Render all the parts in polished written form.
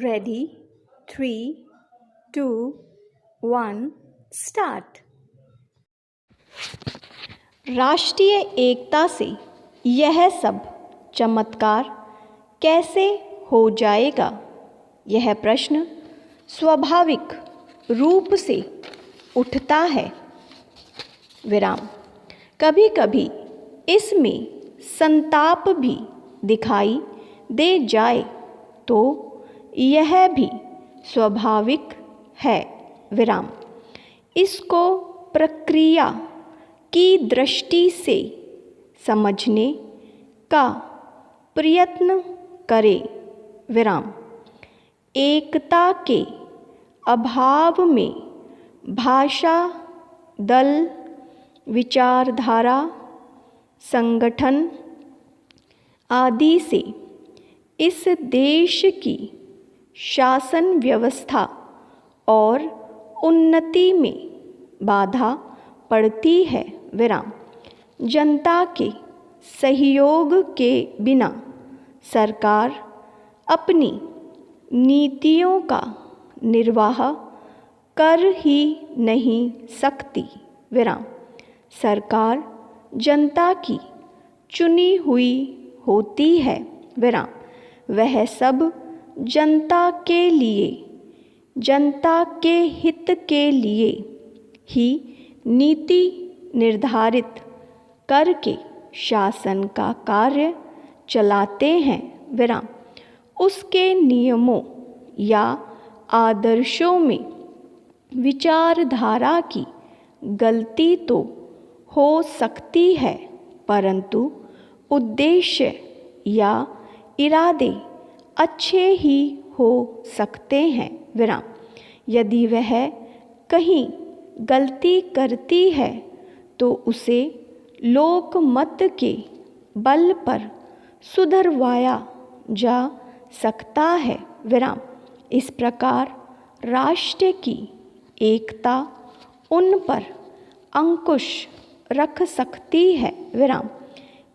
Ready? 3, 2, 1, start. राष्ट्रीय एकता से यह सब चमत्कार कैसे हो जाएगा? यह प्रश्न स्वाभाविक रूप से उठता है। विराम। कभी कभी इसमें संताप भी दिखाई दे जाए तो यह भी स्वाभाविक है। विराम। इसको प्रक्रिया की दृष्टि से समझने का प्रयत्न करें। विराम। एकता के अभाव में भाषा, दल, विचारधारा, संगठन आदि से इस देश की शासन व्यवस्था और उन्नति में बाधा पड़ती है। विराम। जनता के सहयोग के बिना सरकार अपनी नीतियों का निर्वाह कर ही नहीं सकती। विराम। सरकार जनता की चुनी हुई होती है। विराम। वह सब जनता के लिए, जनता के हित के लिए ही नीति निर्धारित करके शासन का कार्य चलाते हैं। विराम। उसके नियमों या आदर्शों में विचारधारा की गलती तो हो सकती है, परंतु उद्देश्य या इरादे अच्छे ही हो सकते हैं। विराम। यदि वह कहीं गलती करती है तो उसे लोकमत के बल पर सुधरवाया जा सकता है। विराम। इस प्रकार राष्ट्र की एकता उन पर अंकुश रख सकती है। विराम।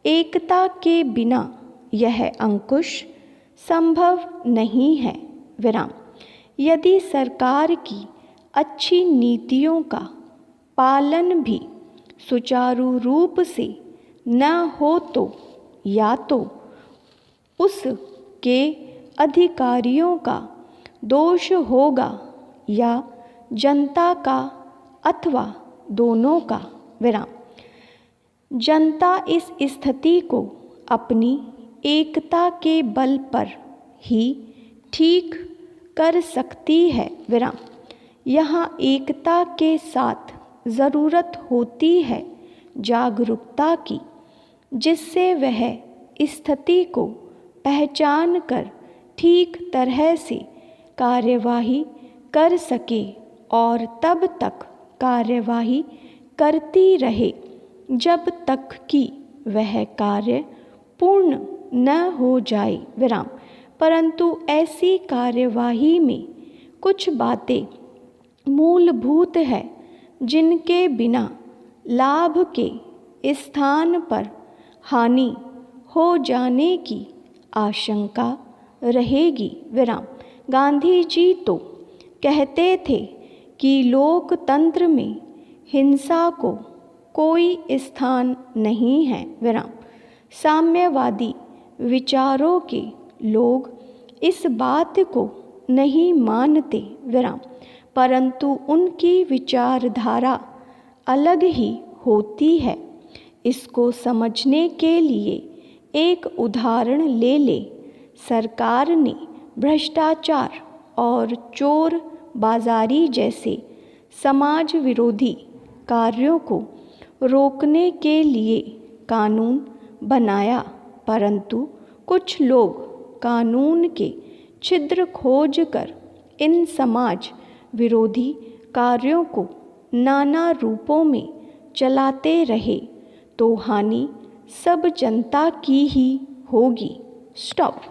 एकता के बिना यह अंकुश संभव नहीं है। विराम। यदि सरकार की अच्छी नीतियों का पालन भी सुचारू रूप से न हो तो या तो उसके अधिकारियों का दोष होगा या जनता का अथवा दोनों का। विराम। जनता इस स्थिति को अपनी एकता के बल पर ही ठीक कर सकती है। विराम। यहाँ एकता के साथ ज़रूरत होती है जागरूकता की, जिससे वह स्थिति को पहचान कर ठीक तरह से कार्यवाही कर सके और तब तक कार्यवाही करती रहे जब तक कि वह कार्य पूर्ण न हो जाए। विराम। परंतु ऐसी कार्यवाही में कुछ बातें मूलभूत है जिनके बिना लाभ के स्थान पर हानि हो जाने की आशंका रहेगी। विराम। गांधी जी तो कहते थे कि लोकतंत्र में हिंसा को कोई स्थान नहीं है। विराम। साम्यवादी विचारों के लोग इस बात को नहीं मानते। विराम। परंतु उनकी विचारधारा अलग ही होती है। इसको समझने के लिए एक उदाहरण ले ले। सरकार ने भ्रष्टाचार और चोर बाजारी जैसे समाज विरोधी कार्यों को रोकने के लिए कानून बनाया, परंतु कुछ लोग कानून के छिद्र खोज कर इन समाज विरोधी कार्यों को नाना रूपों में चलाते रहे तो हानि सब जनता की ही होगी। स्टॉप।